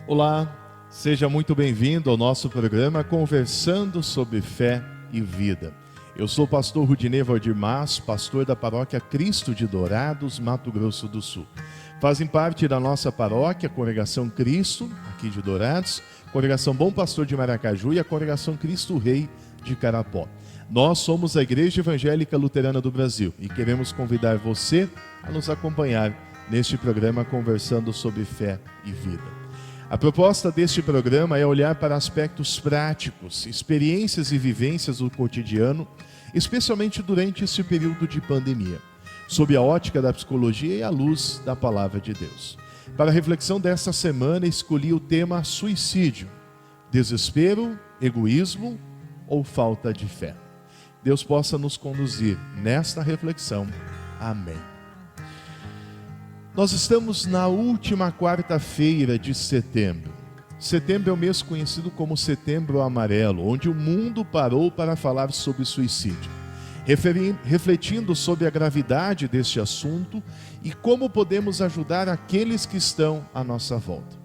Olá, seja muito bem-vindo ao nosso programa Conversando sobre Fé e Vida. Eu sou o pastor Rudinei Valdir Mas, pastor da paróquia Cristo de Dourados, Mato Grosso do Sul. Fazem parte da nossa paróquia a Congregação Cristo, aqui de Dourados, Congregação Bom Pastor de Maracaju e a Congregação Cristo Rei de Carapó. Nós somos a Igreja Evangélica Luterana do Brasil e queremos convidar você a nos acompanhar neste programa Conversando sobre Fé e Vida. A proposta deste programa é olhar para aspectos práticos, experiências e vivências do cotidiano, especialmente durante esse período de pandemia, sob a ótica da psicologia e à luz da Palavra de Deus. Para a reflexão desta semana, escolhi o tema suicídio, desespero, egoísmo ou falta de fé. Deus possa nos conduzir nesta reflexão. Amém. Nós estamos na última quarta-feira de setembro. Setembro é o mês conhecido como Setembro Amarelo, onde o mundo parou para falar sobre suicídio, refletindo sobre a gravidade deste assunto e como podemos ajudar aqueles que estão à nossa volta.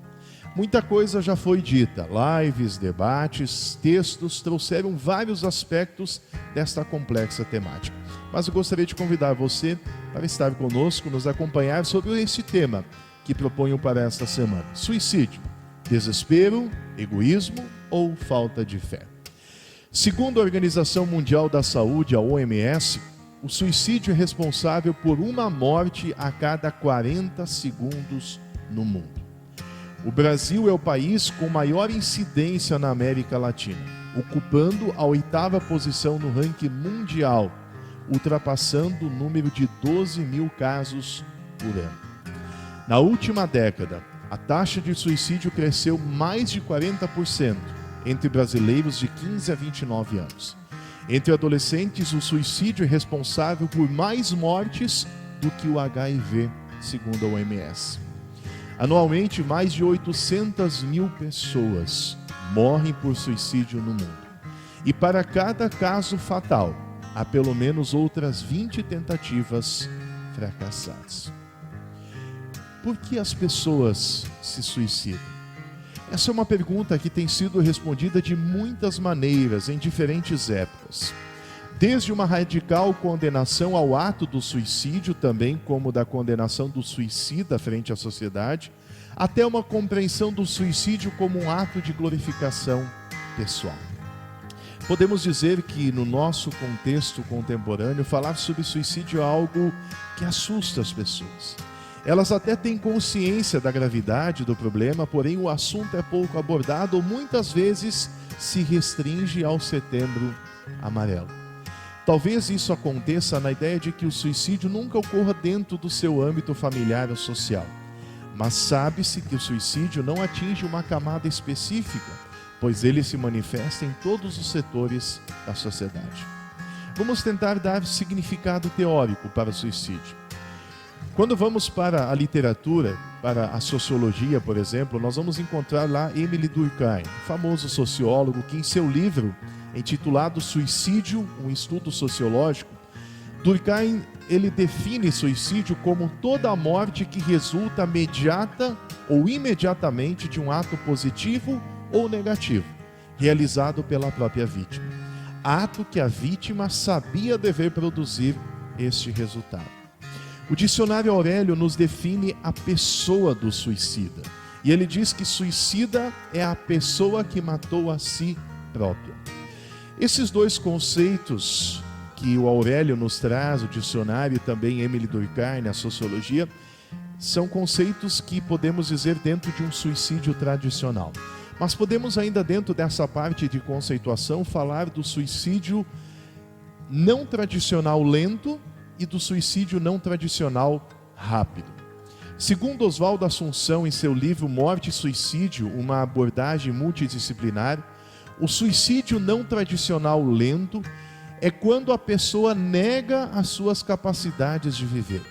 Muita coisa já foi dita, lives, debates, textos trouxeram vários aspectos desta complexa temática. Mas eu gostaria de convidar você para estar conosco, nos acompanhar sobre esse tema que proponho para esta semana. Suicídio, desespero, egoísmo ou falta de fé? Segundo a Organização Mundial da Saúde, a OMS, o suicídio é responsável por uma morte a cada 40 segundos no mundo. O Brasil é o país com maior incidência na América Latina, ocupando a 8ª posição no ranking mundial, ultrapassando o número de 12 mil casos por ano. Na última década, a taxa de suicídio cresceu mais de 40% entre brasileiros de 15 a 29 anos. Entre adolescentes, o suicídio é responsável por mais mortes do que o HIV, segundo a OMS. Anualmente, mais de 800 mil pessoas morrem por suicídio no mundo. E para cada caso fatal, há pelo menos outras 20 tentativas fracassadas. Por que as pessoas se suicidam? Essa é uma pergunta que tem sido respondida de muitas maneiras, em diferentes épocas. Desde uma radical condenação ao ato do suicídio, também como da condenação do suicida frente à sociedade, até uma compreensão do suicídio como um ato de glorificação pessoal. Podemos dizer que, no nosso contexto contemporâneo, falar sobre suicídio é algo que assusta as pessoas. Elas até têm consciência da gravidade do problema, porém o assunto é pouco abordado ou muitas vezes se restringe ao Setembro Amarelo. Talvez isso aconteça na ideia de que o suicídio nunca ocorra dentro do seu âmbito familiar ou social. Mas sabe-se que o suicídio não atinge uma camada específica, pois ele se manifesta em todos os setores da sociedade. Vamos tentar dar significado teórico para o suicídio. Quando vamos para a literatura, para a sociologia, por exemplo, nós vamos encontrar lá Émile Durkheim, famoso sociólogo, que em seu livro intitulado Suicídio, um estudo sociológico, Durkheim ele define suicídio como toda a morte que resulta imediata ou imediatamente de um ato positivo ou negativo, realizado pela própria vítima. Ato que a vítima sabia dever produzir este resultado. O dicionário Aurélio nos define a pessoa do suicida. E ele diz que suicida é a pessoa que matou a si própria. Esses dois conceitos que o Aurélio nos traz, o dicionário e também Émile Durkheim, a sociologia, são conceitos que podemos dizer dentro de um suicídio tradicional. Mas podemos ainda dentro dessa parte de conceituação falar do suicídio não tradicional lento e do suicídio não tradicional rápido. Segundo Oswaldo Assunção, em seu livro Morte e Suicídio, uma abordagem multidisciplinar, o suicídio não tradicional lento é quando a pessoa nega as suas capacidades de viver.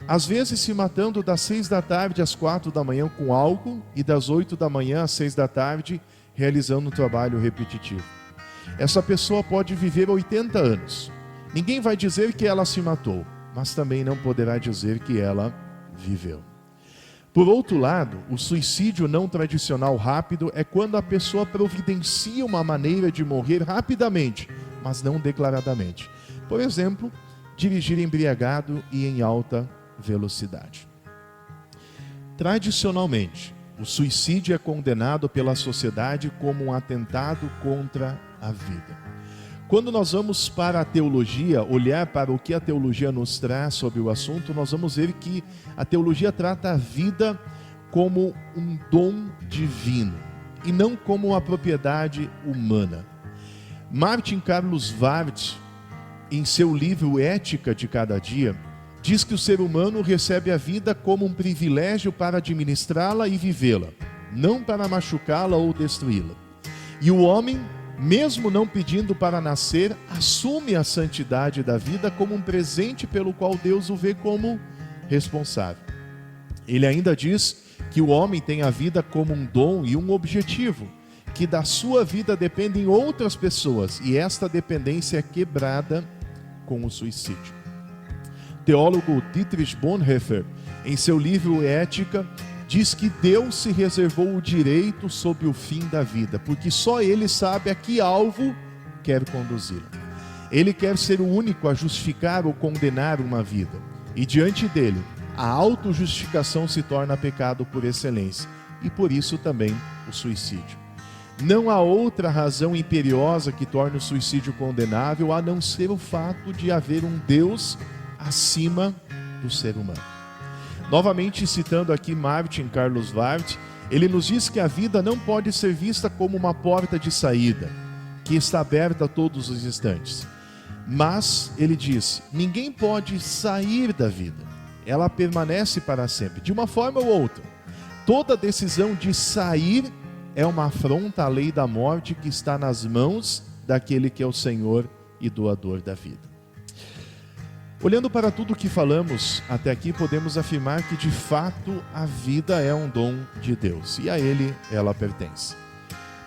Às vezes se matando das 6 da tarde às 4 da manhã com álcool e das 8 da manhã às 6 da tarde realizando um trabalho repetitivo. Essa pessoa pode viver 80 anos. Ninguém vai dizer que ela se matou, mas também não poderá dizer que ela viveu. Por outro lado, o suicídio não tradicional rápido é quando a pessoa providencia uma maneira de morrer rapidamente, mas não declaradamente. Por exemplo, dirigir embriagado e em alta velocidade. Tradicionalmente, o suicídio é condenado pela sociedade como um atentado contra a vida. Quando nós vamos para a teologia, olhar para o que a teologia nos traz sobre o assunto, nós vamos ver que a teologia trata a vida como um dom divino e não como uma propriedade humana. Martin Carlos Ward, em seu livro Ética de Cada Dia, diz que o ser humano recebe a vida como um privilégio para administrá-la e vivê-la, não para machucá-la ou destruí-la. E o homem, mesmo não pedindo para nascer, assume a santidade da vida como um presente pelo qual Deus o vê como responsável. Ele ainda diz que o homem tem a vida como um dom e um objetivo, que da sua vida dependem outras pessoas, e esta dependência é quebrada com o suicídio. O teólogo Dietrich Bonhoeffer, em seu livro Ética, diz que Deus se reservou o direito sobre o fim da vida, porque só Ele sabe a que alvo quer conduzi-la. Ele quer ser o único a justificar ou condenar uma vida, e diante dele, a autojustificação se torna pecado por excelência, e por isso também o suicídio. Não há outra razão imperiosa que torne o suicídio condenável, a não ser o fato de haver um Deus acima do ser humano. Novamente citando aqui Martin Carlos Ward, ele nos diz que a vida não pode ser vista como uma porta de saída, que está aberta a todos os instantes. Mas, ele diz, ninguém pode sair da vida. Ela permanece para sempre, de uma forma ou outra. Toda decisão de sair é uma afronta à lei da morte que está nas mãos daquele que é o Senhor e doador da vida. Olhando para tudo o que falamos até aqui, podemos afirmar que de fato a vida é um dom de Deus e a Ele ela pertence.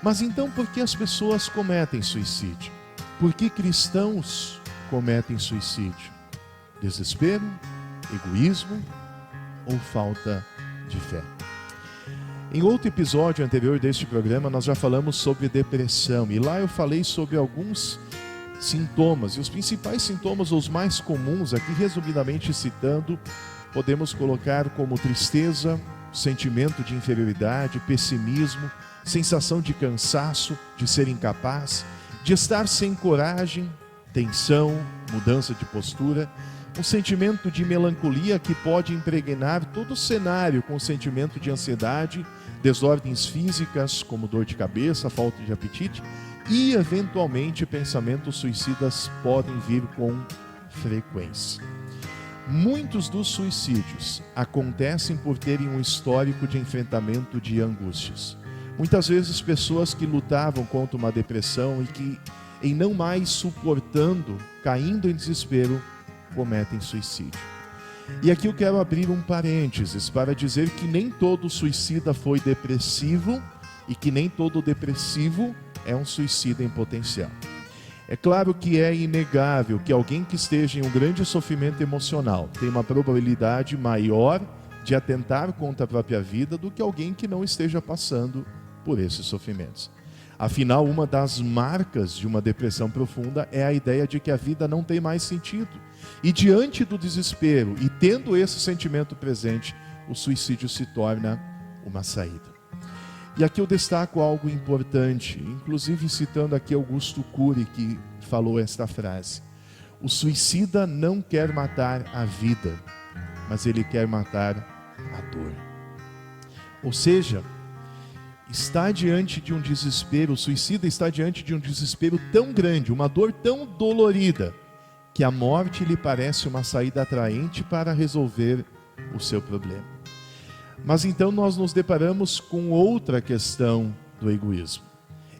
Mas então por que as pessoas cometem suicídio? Por que cristãos cometem suicídio? Desespero, egoísmo ou falta de fé? Em outro episódio anterior deste programa, nós já falamos sobre depressão e lá eu falei sobre alguns sintomas, e os principais sintomas, os mais comuns, aqui resumidamente citando, podemos colocar como tristeza, sentimento de inferioridade, pessimismo, sensação de cansaço, de ser incapaz, de estar sem coragem, tensão, mudança de postura, um sentimento de melancolia que pode impregnar todo o cenário com sentimento de ansiedade, desordens físicas como dor de cabeça, falta de apetite, e, eventualmente, pensamentos suicidas podem vir com frequência. Muitos dos suicídios acontecem por terem um histórico de enfrentamento de angústias. Muitas vezes, pessoas que lutavam contra uma depressão e que, em não mais suportando, caindo em desespero, cometem suicídio. E aqui eu quero abrir um parênteses para dizer que nem todo suicida foi depressivo e que nem todo depressivo é um suicida em potencial. É claro que é inegável que alguém que esteja em um grande sofrimento emocional tem uma probabilidade maior de atentar contra a própria vida do que alguém que não esteja passando por esses sofrimentos. Afinal, uma das marcas de uma depressão profunda é a ideia de que a vida não tem mais sentido. E diante do desespero e tendo esse sentimento presente, o suicídio se torna uma saída. E aqui eu destaco algo importante, inclusive citando aqui Augusto Cury, que falou esta frase: o suicida não quer matar a vida, mas ele quer matar a dor. Ou seja, está diante de um desespero, o suicida está diante de um desespero tão grande, uma dor tão dolorida, que a morte lhe parece uma saída atraente para resolver o seu problema. Mas então nós nos deparamos com outra questão do egoísmo.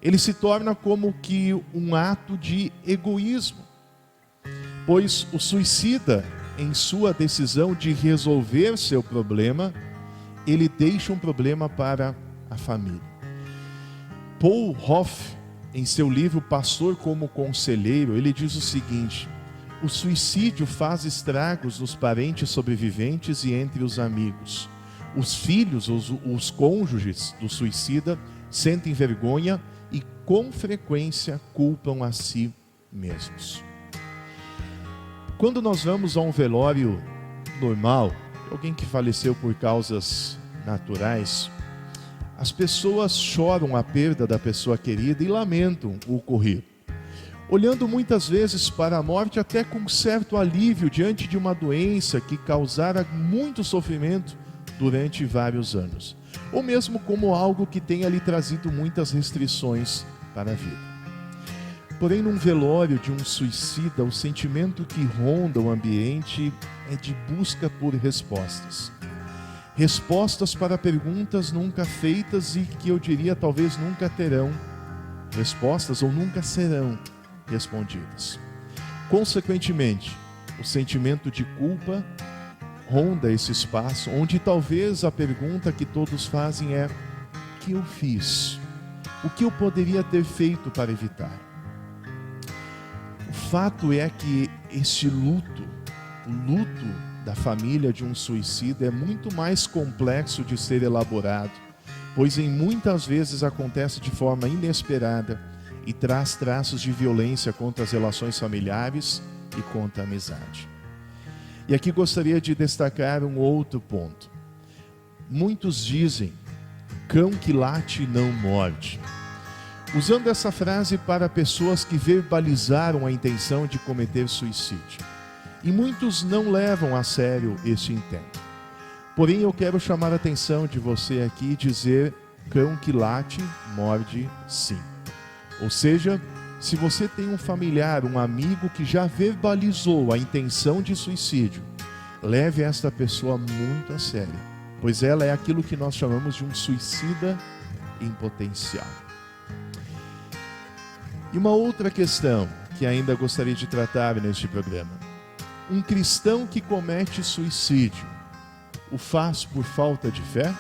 Ele se torna como que um ato de egoísmo, pois o suicida, em sua decisão de resolver seu problema, ele deixa um problema para a família. Paul Hoff, em seu livro Pastor como Conselheiro, ele diz o seguinte: o suicídio faz estragos nos parentes sobreviventes e entre os amigos. Os filhos, os cônjuges do suicida sentem vergonha e com frequência culpam a si mesmos. Quando nós vamos a um velório normal, alguém que faleceu por causas naturais, as pessoas choram a perda da pessoa querida e lamentam o ocorrido, olhando muitas vezes para a morte até com certo alívio diante de uma doença que causara muito sofrimento durante vários anos, ou mesmo como algo que tenha lhe trazido muitas restrições para a vida. Porém, num velório de um suicida, o sentimento que ronda o ambiente é de busca por respostas. Respostas para perguntas nunca feitas e que eu diria talvez nunca terão respostas ou nunca serão respondidas. Consequentemente, o sentimento de culpa ronda esse espaço, onde talvez a pergunta que todos fazem é: o que eu fiz? O que eu poderia ter feito para evitar? O fato é que este luto, o luto da família de um suicida, é muito mais complexo de ser elaborado, pois em muitas vezes acontece de forma inesperada e traz traços de violência contra as relações familiares e contra a amizade. E aqui gostaria de destacar um outro ponto. Muitos dizem: cão que late não morde. Usando essa frase para pessoas que verbalizaram a intenção de cometer suicídio. E muitos não levam a sério este intento. Porém, eu quero chamar a atenção de você aqui e dizer: cão que late, morde sim. Ou seja, se você tem um familiar, um amigo que já verbalizou a intenção de suicídio, leve esta pessoa muito a sério, pois ela é aquilo que nós chamamos de um suicida em potencial. E uma outra questão que ainda gostaria de tratar neste programa: um cristão que comete suicídio, o faz por falta de fé?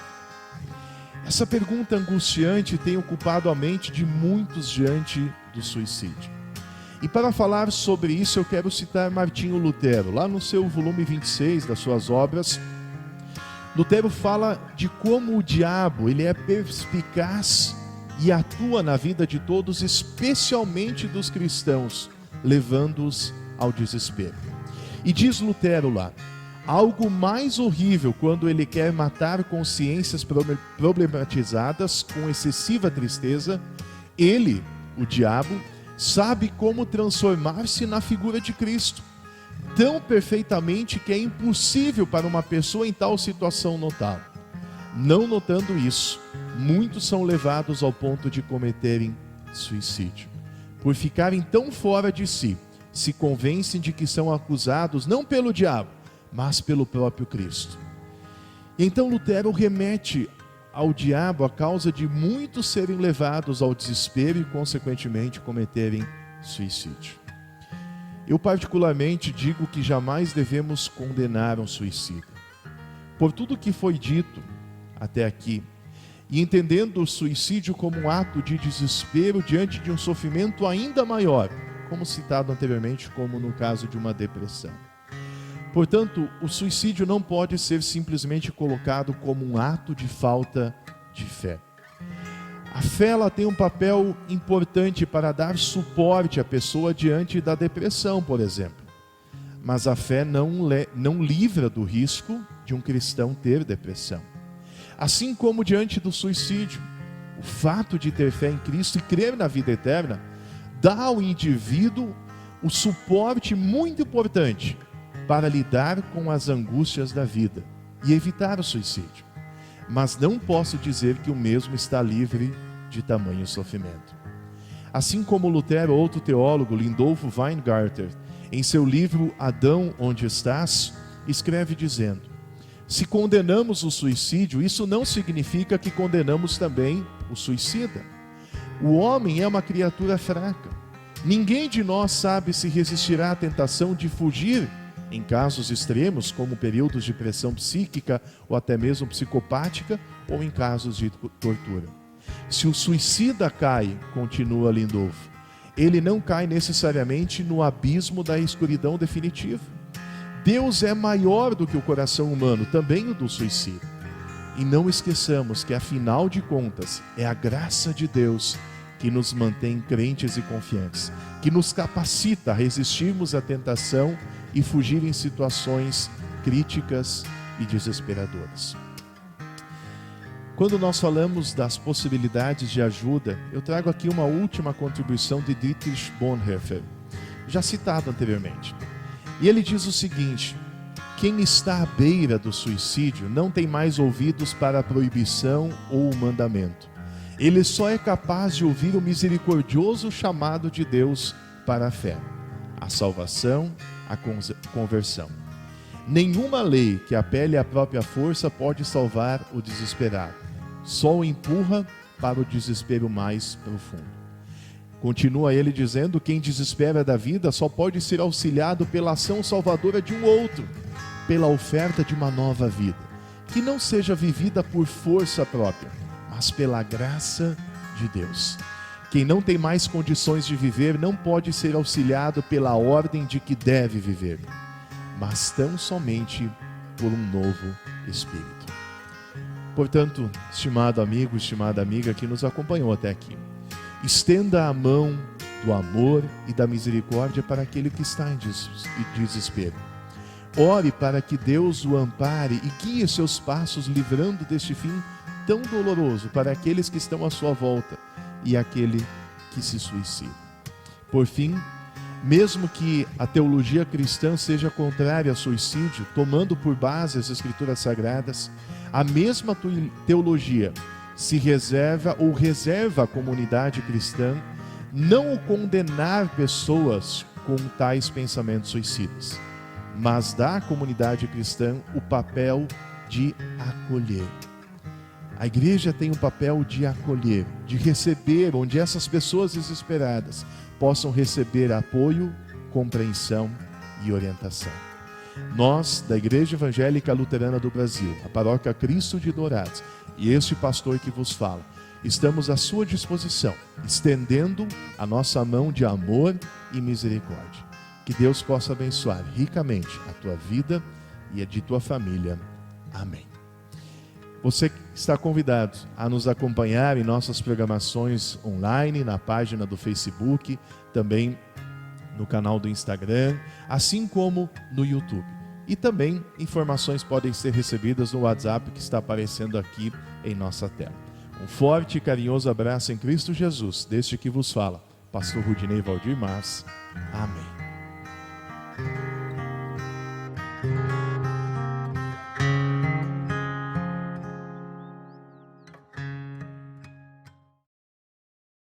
Essa pergunta angustiante tem ocupado a mente de muitos diante do suicídio. E para falar sobre isso eu quero citar Martinho Lutero. Lá no seu volume 26 das suas obras, Lutero fala de como o diabo ele é perspicaz e atua na vida de todos, especialmente dos cristãos, levando-os ao desespero. E diz Lutero lá: algo mais horrível quando ele quer matar consciências problematizadas com excessiva tristeza, ele, o diabo, sabe como transformar-se na figura de Cristo, tão perfeitamente que é impossível para uma pessoa em tal situação notá-lo. Não notando isso, muitos são levados ao ponto de cometerem suicídio. Por ficarem tão fora de si, se convencem de que são acusados não pelo diabo, mas pelo próprio Cristo. E então Lutero remete ao diabo a causa de muitos serem levados ao desespero e, consequentemente, cometerem suicídio. Eu particularmente digo que jamais devemos condenar um suicida. Por tudo que foi dito até aqui, e entendendo o suicídio como um ato de desespero diante de um sofrimento ainda maior, como citado anteriormente, como no caso de uma depressão. Portanto, o suicídio não pode ser simplesmente colocado como um ato de falta de fé. A fé ela tem um papel importante para dar suporte à pessoa diante da depressão, por exemplo. Mas a fé não livra do risco de um cristão ter depressão. Assim como diante do suicídio, o fato de ter fé em Cristo e crer na vida eterna dá ao indivíduo o suporte muito importante para lidar com as angústias da vida e evitar o suicídio. Mas não posso dizer que o mesmo está livre de tamanho sofrimento. Assim como Lutero, outro teólogo, Lindolfo Weingarten, em seu livro Adão, onde estás, escreve dizendo: se condenamos o suicídio, isso não significa que condenamos também o suicida. O homem é uma criatura fraca. Ninguém de nós sabe se resistirá à tentação de fugir em casos extremos, como períodos de pressão psíquica ou até mesmo psicopática, ou em casos de tortura. Se o suicida cai, continua Lindolfo, ele não cai necessariamente no abismo da escuridão definitiva. Deus é maior do que o coração humano, também o do suicida. E não esqueçamos que, afinal de contas, é a graça de Deus que nos mantém crentes e confiantes, que nos capacita a resistirmos à tentação e fugir em situações críticas e desesperadoras. Quando nós falamos das possibilidades de ajuda, eu trago aqui uma última contribuição de Dietrich Bonhoeffer, já citado anteriormente. E ele diz o seguinte: quem está à beira do suicídio não tem mais ouvidos para a proibição ou o mandamento. Ele só é capaz de ouvir o misericordioso chamado de Deus para a fé, a salvação, a conversão. Nenhuma lei que apele à própria força pode salvar o desesperado. Só o empurra para o desespero mais profundo. Continua ele dizendo: quem desespera da vida só pode ser auxiliado pela ação salvadora de um outro, pela oferta de uma nova vida, que não seja vivida por força própria, mas pela graça de Deus. Quem não tem mais condições de viver não pode ser auxiliado pela ordem de que deve viver, mas tão somente por um novo Espírito. Portanto, estimado amigo, estimada amiga que nos acompanhou até aqui, estenda a mão do amor e da misericórdia para aquele que está em desespero. Ore para que Deus o ampare e guie seus passos, livrando deste fim tão doloroso para aqueles que estão à sua volta e aquele que se suicida. Por fim, mesmo que a teologia cristã seja contrária ao suicídio, tomando por base as Escrituras Sagradas, a mesma teologia se reserva à comunidade cristã não condenar pessoas com tais pensamentos suicidas, mas dá à comunidade cristã o papel de acolher. A igreja tem o papel de acolher, de receber, onde essas pessoas desesperadas possam receber apoio, compreensão e orientação. Nós, da Igreja Evangélica Luterana do Brasil, a Paróquia Cristo de Dourados, e este pastor que vos fala, estamos à sua disposição, estendendo a nossa mão de amor e misericórdia. Que Deus possa abençoar ricamente a tua vida e a de tua família. Amém. Você está convidado a nos acompanhar em nossas programações online, na página do Facebook, também no canal do Instagram, assim como no YouTube. E também informações podem ser recebidas no WhatsApp que está aparecendo aqui em nossa tela. Um forte e carinhoso abraço em Cristo Jesus, deste que vos fala, Pastor Rudinei Valdir Mas. Amém.